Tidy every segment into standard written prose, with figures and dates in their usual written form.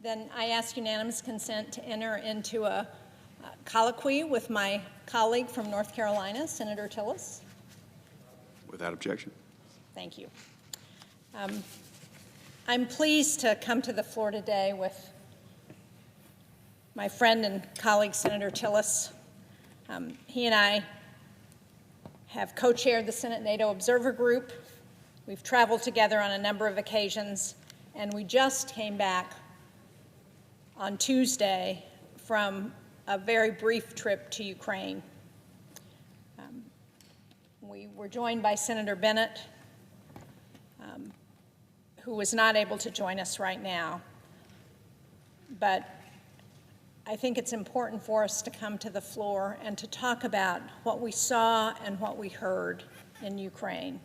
Then I ask unanimous consent to enter into a colloquy with my colleague from North Carolina, Senator Tillis. Without objection. Thank you. I'm pleased to come to the floor today with my friend and colleague, Senator Tillis. He and I have co-chaired the Senate NATO Observer Group. We've traveled together on a number of occasions, and we just came back on Tuesday from a very brief trip to Ukraine. We were joined by Senator Bennett, who was not able to join us right now. But I think it's important for us to come to the floor and to talk about what we saw and what we heard in Ukraine.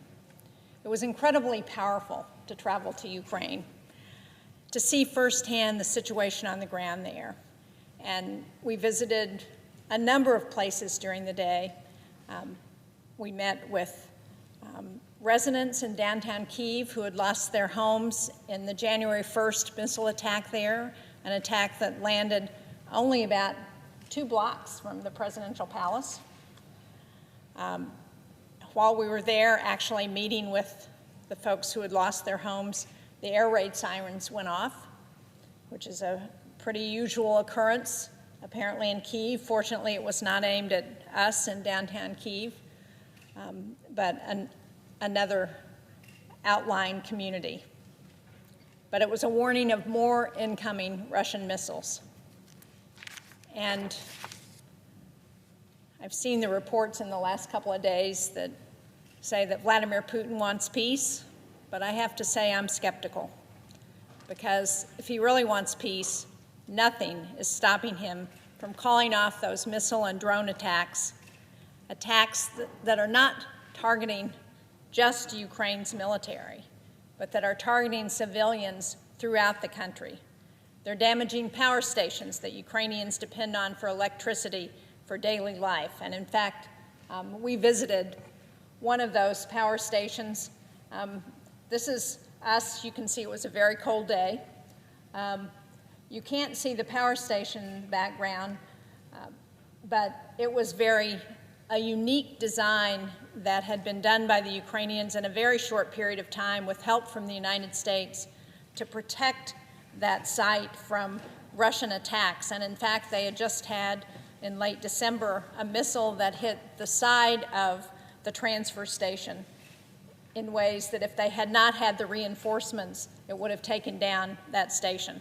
It was incredibly powerful to travel to Ukraine, to see firsthand the situation on the ground there. And we visited a number of places during the day. We met with residents in downtown Kyiv who had lost their homes in the January 1st missile attack there, an attack that landed only about 2 blocks from the presidential palace. While we were there actually meeting with the folks who had lost their homes, the air raid sirens went off, which is a pretty usual occurrence, apparently in Kyiv. Fortunately, it was not aimed at us in downtown Kyiv, but another outlying community. But it was a warning of more incoming Russian missiles. And I've seen the reports in the last couple of days that say that Vladimir Putin wants peace, but I have to say I'm skeptical, because if he really wants peace, nothing is stopping him from calling off those missile and drone attacks that are not targeting just Ukraine's military, but that are targeting civilians throughout the country. They're damaging power stations that Ukrainians depend on for electricity for daily life. And in fact, we visited one of those power stations. This is us. You can see it was a very cold day. You can't see the power station in the background, but it was a unique design that had been done by the Ukrainians in a very short period of time with help from the United States to protect that site from Russian attacks. And in fact, they had just had, in late December, a missile that hit the side of the transfer station in ways that if they had not had the reinforcements, it would have taken down that station.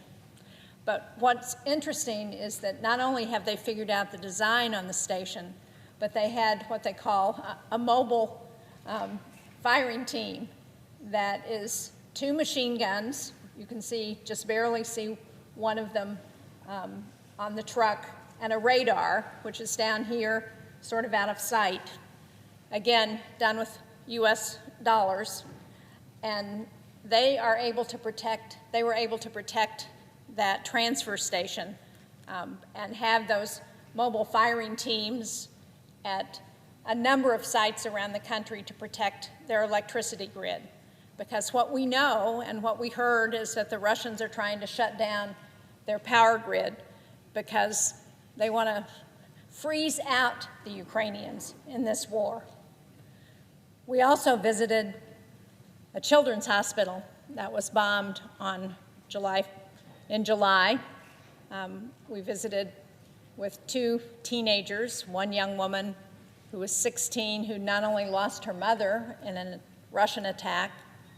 But what's interesting is that not only have they figured out the design on the station, but they had what they call a mobile firing team that is 2 machine guns. You can just barely see one of them on the truck, and a radar, which is down here, sort of out of sight. Again, done with US dollars. And they were able to protect that transfer station and have those mobile firing teams at a number of sites around the country to protect their electricity grid. Because what we know and what we heard is that the Russians are trying to shut down their power grid because they want to freeze out the Ukrainians in this war. We also visited a children's hospital that was bombed in July. We visited with 2 teenagers, one young woman who was 16, who not only lost her mother in a Russian attack,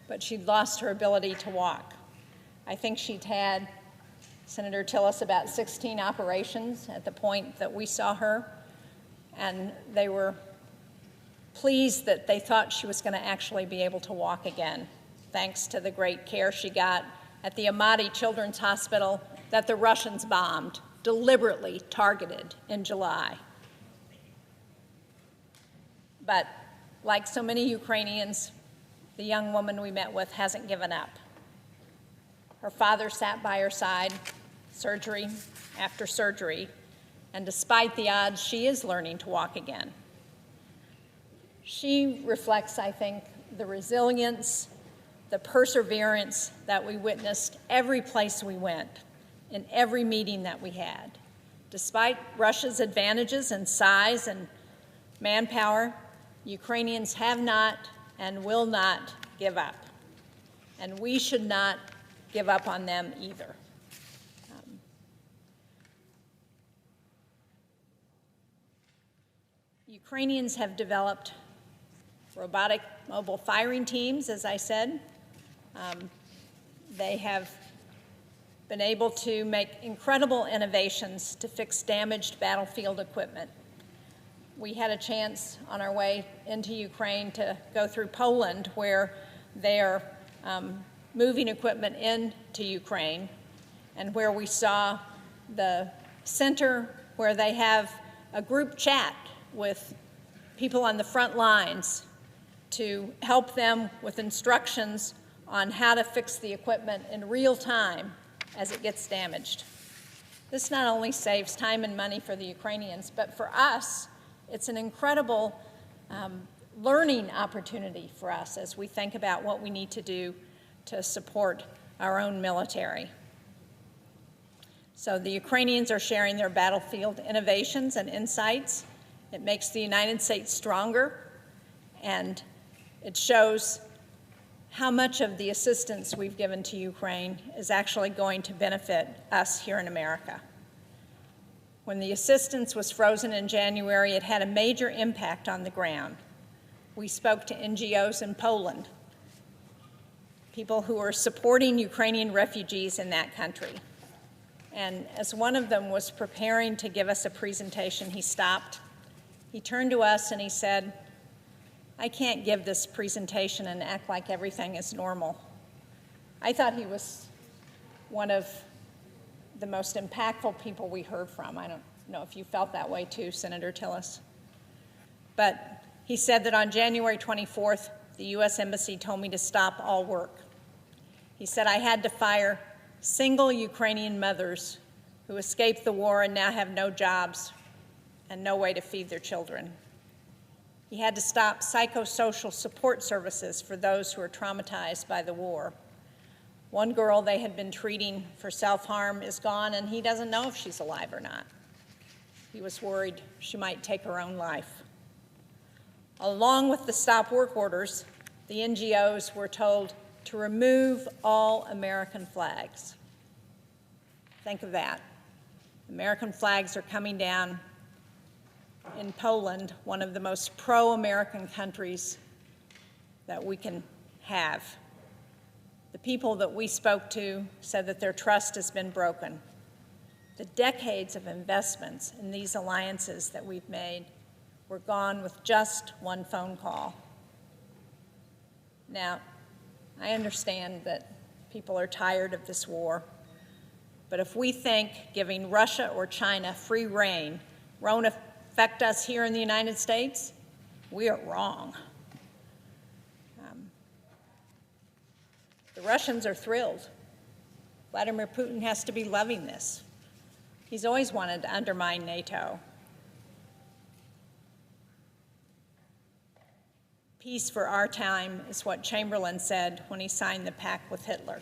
but she'd lost her ability to walk. I think she'd had, Senator Tillis, about 16 operations at the point that we saw her, and they were pleased that they thought she was going to actually be able to walk again, thanks to the great care she got at the Amati Children's Hospital that the Russians bombed, deliberately targeted in July. But like so many Ukrainians, the young woman we met with hasn't given up. Her father sat by her side, surgery after surgery, and despite the odds, she is learning to walk again. She reflects, I think, the resilience, the perseverance that we witnessed every place we went, in every meeting that we had. Despite Russia's advantages in size and manpower, Ukrainians have not and will not give up. And we should not give up on them either. Ukrainians have developed robotic mobile firing teams, as I said. They have been able to make incredible innovations to fix damaged battlefield equipment. We had a chance on our way into Ukraine to go through Poland, where they're moving equipment into Ukraine, and where we saw the center where they have a group chat with people on the front lines to help them with instructions on how to fix the equipment in real time as it gets damaged. This not only saves time and money for the Ukrainians, but for us, it's an incredible learning opportunity for us as we think about what we need to do to support our own military. So the Ukrainians are sharing their battlefield innovations and insights. It makes the United States stronger, and it shows how much of the assistance we've given to Ukraine is actually going to benefit us here in America. When the assistance was frozen in January, it had a major impact on the ground. We spoke to NGOs in Poland, people who are supporting Ukrainian refugees in that country. And as one of them was preparing to give us a presentation, he stopped. He turned to us and he said, "I can't give this presentation and act like everything is normal." I thought he was one of the most impactful people we heard from. I don't know if you felt that way too, Senator Tillis. But he said that on January 24th, the U.S. Embassy told me to stop all work. He said I had to fire single Ukrainian mothers who escaped the war and now have no jobs and no way to feed their children. He had to stop psychosocial support services for those who are traumatized by the war. One girl they had been treating for self-harm is gone, and he doesn't know if she's alive or not. He was worried she might take her own life. Along with the stop work orders, the NGOs were told to remove all American flags. Think of that. American flags are coming down in Poland, one of the most pro-American countries that we can have. The people that we spoke to said that their trust has been broken. The decades of investments in these alliances that we've made were gone with just one phone call. Now, I understand that people are tired of this war, but if we think giving Russia or China free rein won't affect us here in the United States, we are wrong. The Russians are thrilled. Vladimir Putin has to be loving this. He's always wanted to undermine NATO. Peace for our time is what Chamberlain said when he signed the pact with Hitler.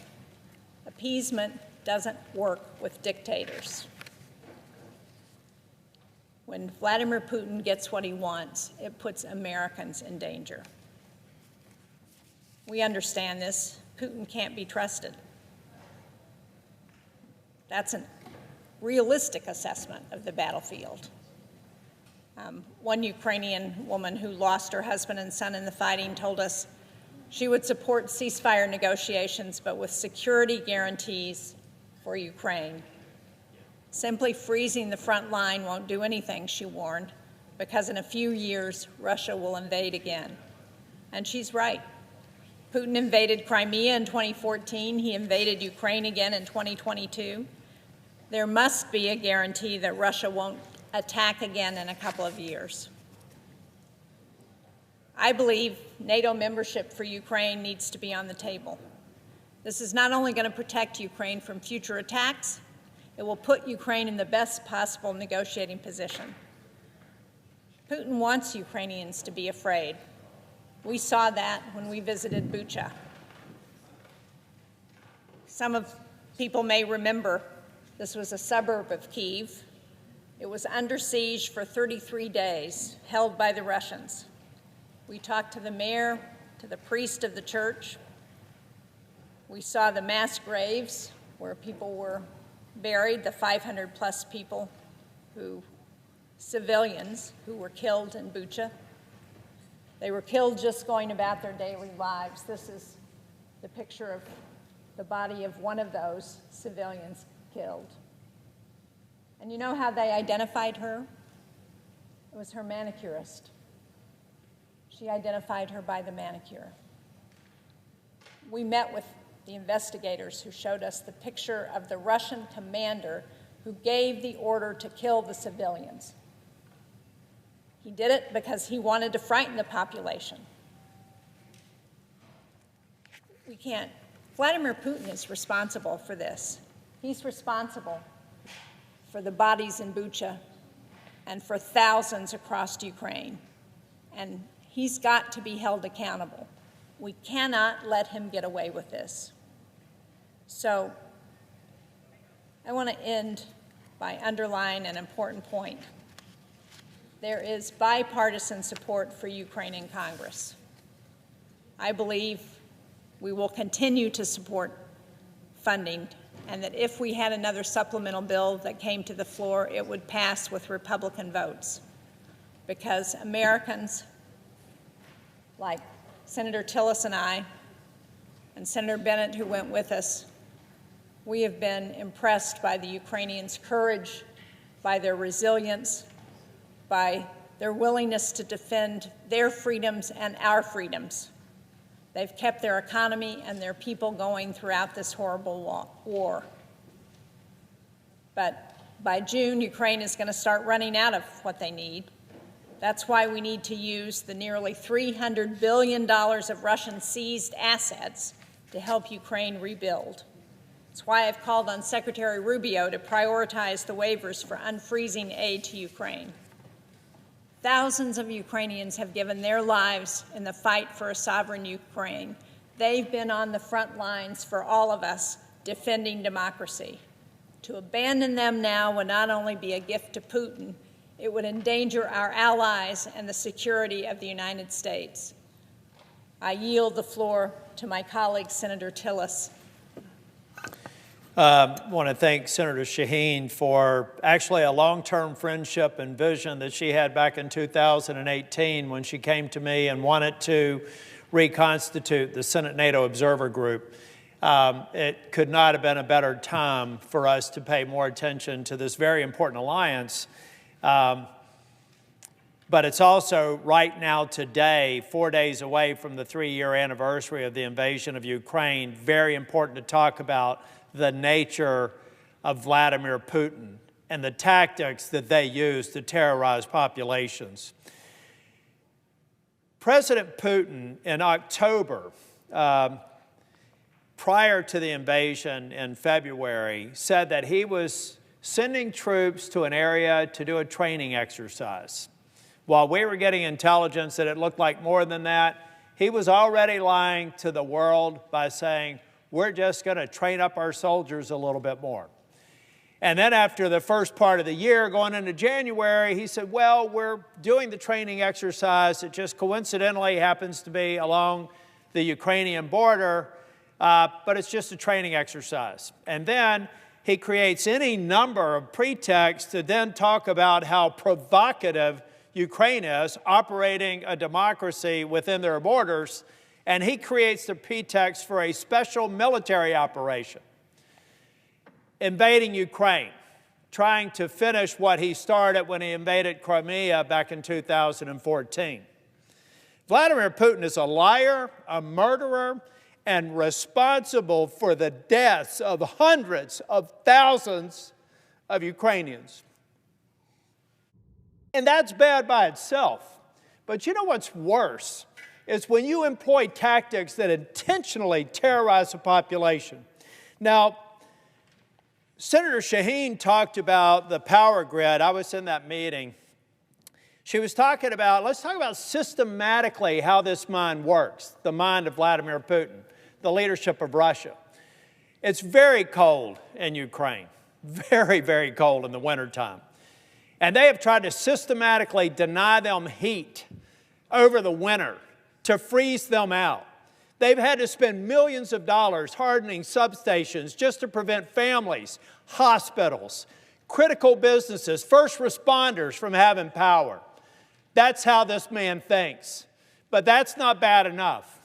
Appeasement doesn't work with dictators. When Vladimir Putin gets what he wants, it puts Americans in danger. We understand this. Putin can't be trusted. That's a realistic assessment of the battlefield. One Ukrainian woman who lost her husband and son in the fighting told us she would support ceasefire negotiations, but with security guarantees for Ukraine. Simply freezing the front line won't do anything, she warned, because in a few years, Russia will invade again. And she's right. Putin invaded Crimea in 2014. He invaded Ukraine again in 2022. There must be a guarantee that Russia won't attack again in a couple of years. I believe NATO membership for Ukraine needs to be on the table. This is not only going to protect Ukraine from future attacks, it will put Ukraine in the best possible negotiating position. Putin wants Ukrainians to be afraid. We saw that when we visited Bucha. Some of people may remember This was a suburb of Kyiv. It was under siege for 33 days, held by the Russians. We talked to the mayor, to the priest of the church. We saw the mass graves where people were buried, the 500-plus people civilians who were killed in Bucha. They were killed just going about their daily lives. This is the picture of the body of one of those civilians killed. And you know how they identified her? It was her manicurist. She identified her by the manicure. We met with the investigators who showed us the picture of the Russian commander who gave the order to kill the civilians. He did it because he wanted to frighten the population. We can't. Vladimir Putin is responsible for this. He's responsible for the bodies in Bucha and for thousands across Ukraine. And he's got to be held accountable. We cannot let him get away with this. So I want to end by underlining an important point. There is bipartisan support for Ukraine in Congress. I believe we will continue to support funding, and that if we had another supplemental bill that came to the floor, it would pass with Republican votes, because Americans like Senator Tillis and I, and Senator Bennett, who went with us, we have been impressed by the Ukrainians' courage, by their resilience, by their willingness to defend their freedoms and our freedoms. They've kept their economy and their people going throughout this horrible war. But by June, Ukraine is going to start running out of what they need. That's why we need to use the nearly $300 billion of Russian seized assets to help Ukraine rebuild. That's why I've called on Secretary Rubio to prioritize the waivers for unfreezing aid to Ukraine. Thousands of Ukrainians have given their lives in the fight for a sovereign Ukraine. They've been on the front lines for all of us defending democracy. To abandon them now would not only be a gift to Putin, it would endanger our allies and the security of the United States. I yield the floor to my colleague, Senator Tillis. I want to thank Senator Shaheen for actually a long-term friendship and vision that she had back in 2018 when she came to me and wanted to reconstitute the Senate NATO Observer Group. It could not have been a better time for us to pay more attention to this very important alliance. But it's also right now today, 4 days away from the 3-year anniversary of the invasion of Ukraine, very important to talk about the nature of Vladimir Putin and the tactics that they use to terrorize populations. President Putin in October, prior to the invasion in February, said that he was sending troops to an area to do a training exercise. While we were getting intelligence that it looked like more than that, he was already lying to the world by saying, we're just going to train up our soldiers a little bit more. And then after the first part of the year, going into January, he said, well, we're doing the training exercise. It just coincidentally happens to be along the Ukrainian border, but it's just a training exercise. And then he creates any number of pretexts to then talk about how provocative Ukraine is, operating a democracy within their borders, and he creates the pretext for a special military operation, invading Ukraine, trying to finish what he started when he invaded Crimea back in 2014. Vladimir Putin is a liar, a murderer, and responsible for the deaths of hundreds of thousands of Ukrainians. And that's bad by itself. But you know what's worse? Is when you employ tactics that intentionally terrorize the population. Now, Senator Shaheen talked about the power grid. I was in that meeting. She was talking about, let's talk about systematically how this mind works, the mind of Vladimir Putin, the leadership of Russia. It's very cold in Ukraine. very, very cold in the wintertime. And they have tried to systematically deny them heat over the winter to freeze them out. They've had to spend millions of dollars hardening substations just to prevent families, hospitals, critical businesses, first responders from having power. That's how this man thinks. But that's not bad enough.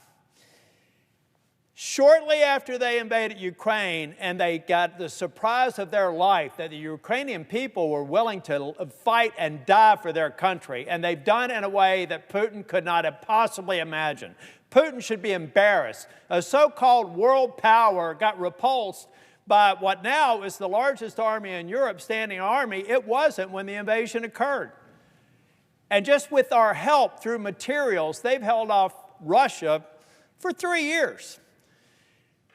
Shortly after they invaded Ukraine and they got the surprise of their life that the Ukrainian people were willing to fight and die for their country, and they've done it in a way that Putin could not have possibly imagined. Putin should be embarrassed. A so-called world power got repulsed by what now is the largest army in Europe, standing army. It wasn't when the invasion occurred. And just with our help through materials, they've held off Russia for 3 years.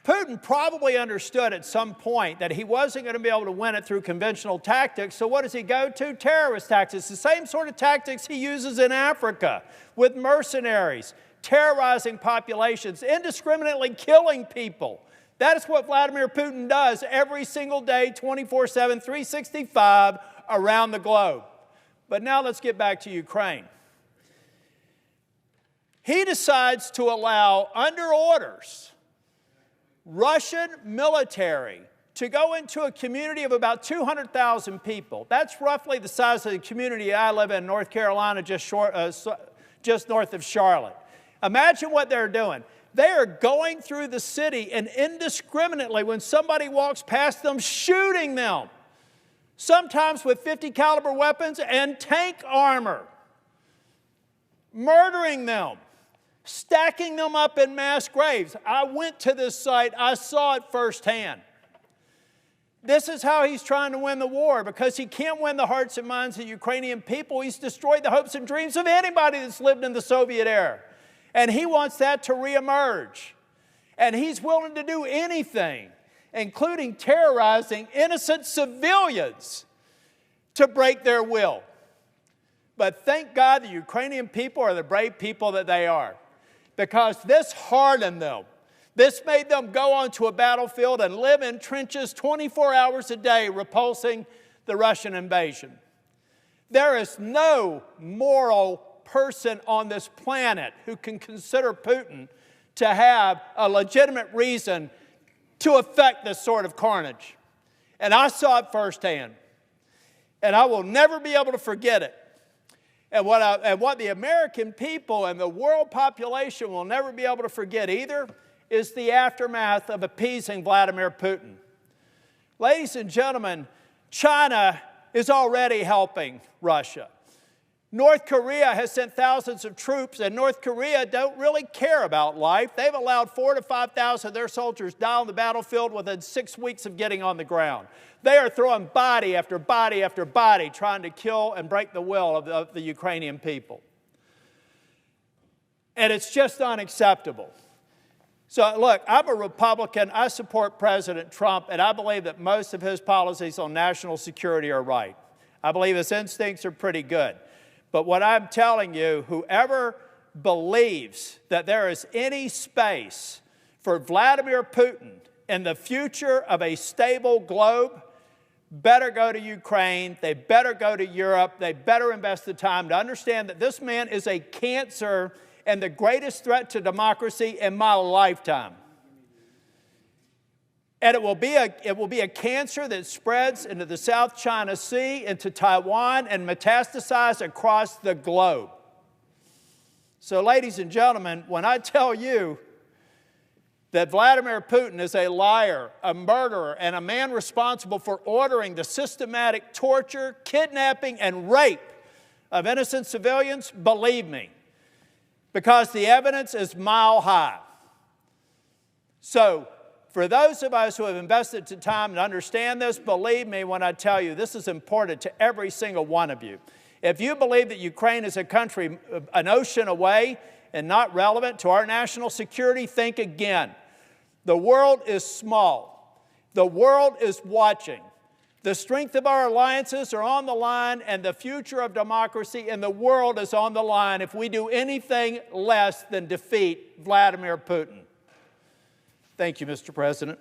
Putin probably understood at some point that he wasn't going to be able to win it through conventional tactics, so what does he go to? Terrorist tactics. The same sort of tactics he uses in Africa with mercenaries, terrorizing populations, indiscriminately killing people. That is what Vladimir Putin does every single day, 24/7, 365 around the globe. But now let's get back to Ukraine. He decides to allow, under orders, Russian military to go into a community of about 200,000 people. That's roughly the size of the community I live in, North Carolina, just north of Charlotte. Imagine what they're doing. They are going through the city and indiscriminately, when somebody walks past them, shooting them, sometimes with .50 caliber weapons and tank armor, murdering them, stacking them up in mass graves. I went to this site. I saw it firsthand. This is how he's trying to win the war, because he can't win the hearts and minds of the Ukrainian people. He's destroyed the hopes and dreams of anybody that's lived in the Soviet era. And he wants that to reemerge. And he's willing to do anything, including terrorizing innocent civilians, to break their will. But thank God the Ukrainian people are the brave people that they are, because this hardened them. This made them go onto a battlefield and live in trenches 24 hours a day, repulsing the Russian invasion. There is no moral person on this planet who can consider Putin to have a legitimate reason to effect this sort of carnage. And I saw it firsthand. And I will never be able to forget it. And what the American people and the world population will never be able to forget either is the aftermath of appeasing Vladimir Putin. Ladies and gentlemen, China is already helping Russia. North Korea has sent thousands of troops, and North Korea don't really care about life. They've allowed 4,000 to 5,000 of their soldiers die on the battlefield within 6 weeks of getting on the ground. They are throwing body after body after body, trying to kill and break the will of the Ukrainian people. And it's just unacceptable. So look, I'm a Republican. I support President Trump, and I believe that most of his policies on national security are right. I believe his instincts are pretty good. But what I'm telling you, whoever believes that there is any space for Vladimir Putin in the future of a stable globe better go to Ukraine, they better go to Europe, they better invest the time to understand that this man is a cancer and the greatest threat to democracy in my lifetime. And it will be a cancer that spreads into the South China Sea, into Taiwan, and metastasizes across the globe. So, ladies and gentlemen, when I tell you that Vladimir Putin is a liar, a murderer, and a man responsible for ordering the systematic torture, kidnapping, and rape of innocent civilians, believe me, because the evidence is mile high. So, for those of us who have invested the time to understand this, believe me when I tell you this is important to every single one of you. If you believe that Ukraine is a country an ocean away and not relevant to our national security, think again. The world is small. The world is watching. The strength of our alliances are on the line, and the future of democracy in the world is on the line if we do anything less than defeat Vladimir Putin. Thank you, Mr. President.